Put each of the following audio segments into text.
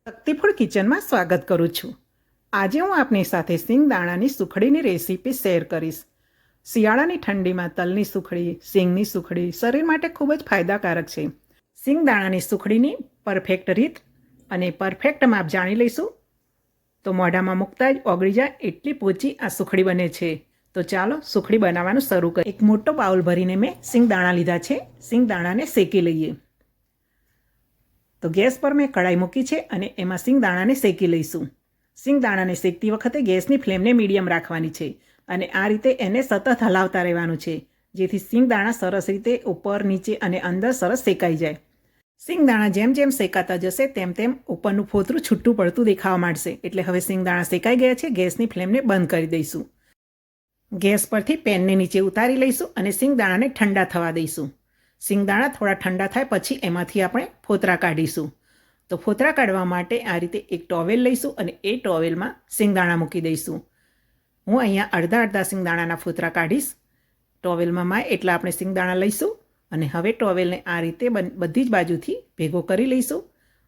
શક્તિફૂડ કિચનમાં સ્વાગત કરું છું। આજે હું આપની સાથે સિંગદાણાની સુખડીની રેસીપી શેર કરીશ। શિયાળાની ઠંડીમાં તલની સુખડી, સિંગની સુખડી શરીર માટે ખૂબ જ ફાયદાકારક છે। સિંગદાણાની સુખડીની પરફેક્ટ રીત અને પરફેક્ટ માપ જાણી લઈશું તો મોઢામાં મૂકતા જ ઓગળી જાય એટલી પોચી આ સુખડી બને છે। તો ચાલો સુખડી બનાવવાનું શરૂ કરીએ। એક મોટો બાઉલ ભરીને મેં સિંગદાણા લીધા છે। સિંગદાણાને શેકી લઈએ। તો ગેસ પર મેં કઢાઈ મૂકી છે અને એમાં સિંગદાણાને શેકી લઈશું। સિંગદાણાને શેકતી વખતે ગેસની ફ્લેમને મીડિયમ રાખવાની છે અને આ રીતે એને સતત હલાવતા રહેવાનું છે જેથી સિંગદાણા સરસ રીતે ઉપર નીચે અને અંદર સરસ શેકાઈ જાય। સિંગદાણા જેમ જેમ શેકાતા જશે તેમ તેમ ઉપરનું ફોતરું છૂટું પડતું દેખાવા માંડશે એટલે હવે સિંગદાણા શેકાઈ ગયા છે। ગેસની ફ્લેમને બંધ કરી દઈશું। ગેસ પરથી પેનને નીચે ઉતારી લઈશું અને સિંગદાણાને ઠંડા થવા દઈશું। સિંગદાણા થોડા ઠંડા થાય પછી એમાંથી આપણે ફોતરા કાઢીશું। તો ફોતરા કાઢવા માટે આ રીતે એક ટોવેલ લઈશું અને એ ટોવેલમાં સિંગદાણા મૂકી દઈશું। હું અહીંયા અડધા સિંગદાણાના ફોતરા કાઢીશ। ટોવેલમાં માય એટલા આપણે સિંગદાણા લઈશું અને હવે ટોવેલને આ રીતે બધી જ બાજુથી ભેગો કરી લઈશું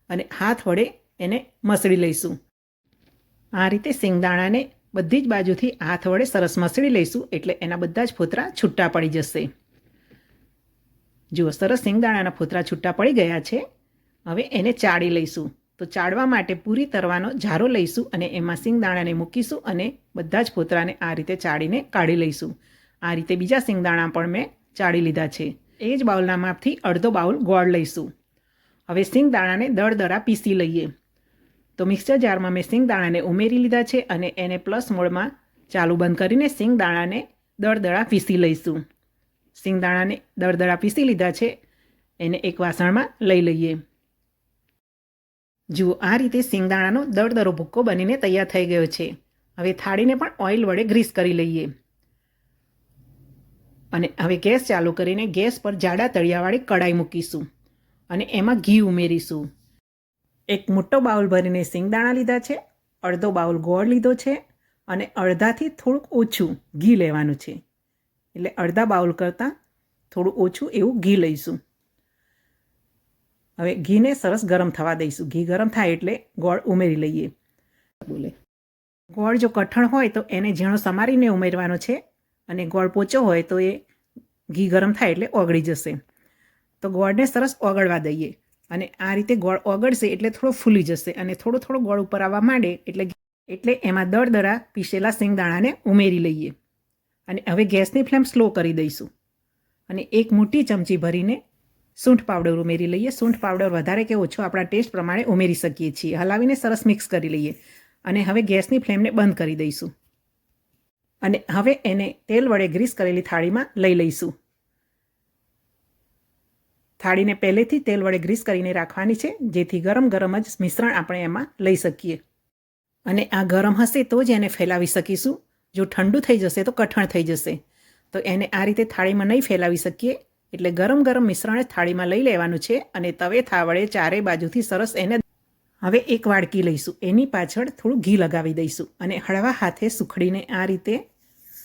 અને હાથ વડે એને મસળી લઈશું। આ રીતે સિંગદાણાને બધી જ બાજુથી હાથ વડે સરસ મસળી લઈશું એટલે એના બધા જ ફોતરા છૂટા પડી જશે। જુઓ સરસ સિંગદાણાના ફોતરા છૂટા પડી ગયા છે। હવે એને ચાળી લઈશું। તો ચાળવા માટે પૂરી તરવાનો ઝારો લઈશું અને એમાં સિંગદાણાને મૂકીશું અને બધા જ ફોતરાને આ રીતે ચાળીને કાઢી લઈશું। આ રીતે બીજા સિંગદાણા પણ મેં ચાળી લીધા છે। એ જ બાઉલના માપથી અડધો બાઉલ ગોળ લઈશું। હવે સિંગદાણાને દળદરા પીસી લઈએ। તો મિક્સર જારમાં મેં સિંગદાણાને ઉમેરી લીધા છે અને એને પ્લસ મોડમાં ચાલુ બંધ કરીને સિંગદાણાને દળદરા પીસી લઈશું। સિંગદાણાને દળદરા પીસી લીધા છે એને એક વાસણમાં લઈ લઈએ। જુઓ આ રીતે સિંગદાણાનો દળદરો ભૂક્કો બનીને તૈયાર થઈ ગયો છે। હવે થાળીને પણ ઓઇલ વડે ગ્રીસ કરી લઈએ અને હવે ગેસ ચાલુ કરીને ગેસ પર જાડા તળિયાવાળી કઢાઈ મૂકીશું અને એમાં ઘી ઉમેરીશું। એક મોટો બાઉલ ભરીને સિંગદાણા લીધા છે, અડધો બાઉલ ગોળ લીધો છે અને અડધાથી થોડુંક ઓછું ઘી લેવાનું છે એટલે અડધા બાઉલ કરતાં થોડું ઓછું એવું ઘી લઈશું। હવે ઘીને સરસ ગરમ થવા દઈશું। ઘી ગરમ થાય એટલે ગોળ ઉમેરી લઈએ। ગોળ જો કઠણ હોય તો એને ઝીણો સમારીને ઉમેરવાનો છે અને ગોળ પોચો હોય તો એ ઘી ગરમ થાય એટલે ઓગળી જશે। તો ગોળને સરસ ઓગળવા દઈએ અને આ રીતે ગોળ ઓગળશે એટલે થોડો ફૂલી જશે અને થોડો ગોળ ઉપર આવવા માંડે એટલે એમાં દળદરા પીસેલા સિંગદાણાને ઉમેરી લઈએ અને હવે ગેસની ફ્લેમ સ્લો કરી દઈશું અને એક મોટી ચમચી ભરીને સૂંઠ પાવડર ઉમેરી લઈએ। સૂંઠ પાવડર વધારે કે ઓછો આપણા ટેસ્ટ પ્રમાણે ઉમેરી શકીએ છીએ। હલાવીને સરસ મિક્સ કરી લઈએ અને હવે ગેસની ફ્લેમને બંધ કરી દઈશું અને હવે એને તેલ વડે ગ્રીસ કરેલી થાળીમાં લઈ લઈશું। થાળીને પહેલેથી તેલ વડે ગ્રીસ કરીને રાખવાની છે જેથી ગરમ ગરમ જ મિશ્રણ આપણે એમાં લઈ શકીએ અને આ ગરમ હશે તો જ એને ફેલાવી શકીશું। જો ઠંડુ થઈ જશે તો કઠણ થઈ જશે તો એને આ રીતે થાળીમાં નહીં ફેલાવી શકીએ એટલે ગરમ મિશ્રણ થાળીમાં લઈ લેવાનું છે અને તવેથા વડે ચારે બાજુથી સરસ એને હવે એક વાડકી લઈશું, એની પાછળ થોડું ઘી લગાવી દઈશું અને હળવા હાથે સુખડીને આ રીતે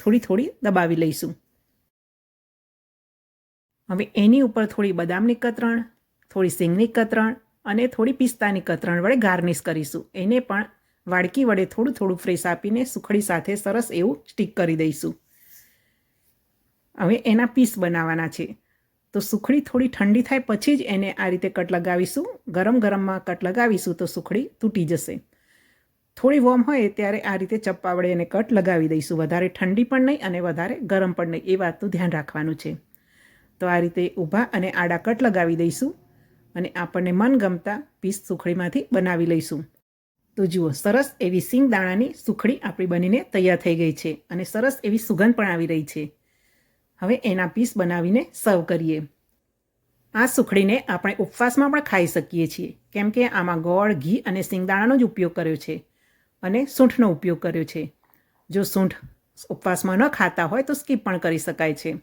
થોડી દબાવી લઈશું। હવે એની ઉપર થોડી બદામની કતરણ, થોડી સિંગની કતરણ અને થોડી પિસ્તાની કતરણ વડે ગાર્નિશ કરીશું। એને પણ વાડકી વડે થોડું ફ્રેશ આપીને સુખડી સાથે સરસ એવું સ્ટીક કરી દઈશું। હવે એના પીસ બનાવવાના છે તો સુખડી થોડી ઠંડી થાય પછી જ એને આ રીતે કટ લગાવીશું। ગરમમાં કટ લગાવીશું તો સુખડી તૂટી જશે। થોડી વોર્મ હોય ત્યારે આ રીતે ચપ્પા વડે એને કટ લગાવી દઈશું। વધારે ઠંડી પણ નહીં અને વધારે ગરમ પણ નહીં, એ વાતનું ધ્યાન રાખવાનું છે। તો આ રીતે ઊભા અને આડા કટ લગાવી દઈશું અને આપણને મનગમતા પીસ સુખડીમાંથી બનાવી લઈશું। તો જુઓ સરસ એવી સિંગદાણાની સુખડી આપણી બનીને તૈયાર થઈ ગઈ છે અને સરસ એવી સુગંધ પણ આવી રહી છે। હવે એના પીસ બનાવીને સર્વ કરીએ। આ સુખડીને આપણે ઉપવાસમાં પણ ખાઈ શકીએ છીએ કેમ કે આમાં ગોળ, ઘી અને સિંગદાણાનો જ ઉપયોગ કર્યો છે અને સૂંઠનો ઉપયોગ કર્યો છે। જો સૂંઠ ઉપવાસમાં ન ખાતા હોય તો સ્કીપ પણ કરી શકાય છે।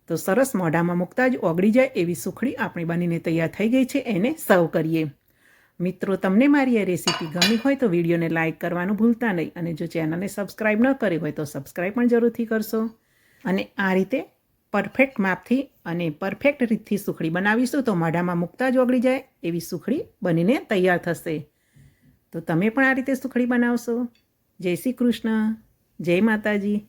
તો સરસ મોઢામાં મૂકતા જ ઓગળી જાય એવી સુખડી આપણી બનીને તૈયાર થઈ ગઈ છે। એને સર્વ કરીએ। મિત્રો તમને મારી આ રેસીપી ગમી હોય તો વિડીયોને લાઇક કરવાનું ભૂલતા નહીં અને જો ચેનલને સબસ્ક્રાઈબ ન કરી હોય તો સબસ્ક્રાઈબ પણ જરૂરથી કરશો અને આ રીતે પરફેક્ટ માપથી અને પરફેક્ટ રીતથી સુખડી બનાવીશું તો મોઢામાં મૂકતા જ ઓગળી જાય એવી સુખડી બનીને તૈયાર થશે। તો તમે પણ આ રીતે સુખડી બનાવશો. જય શ્રી કૃષ્ણ, જય માતાજી.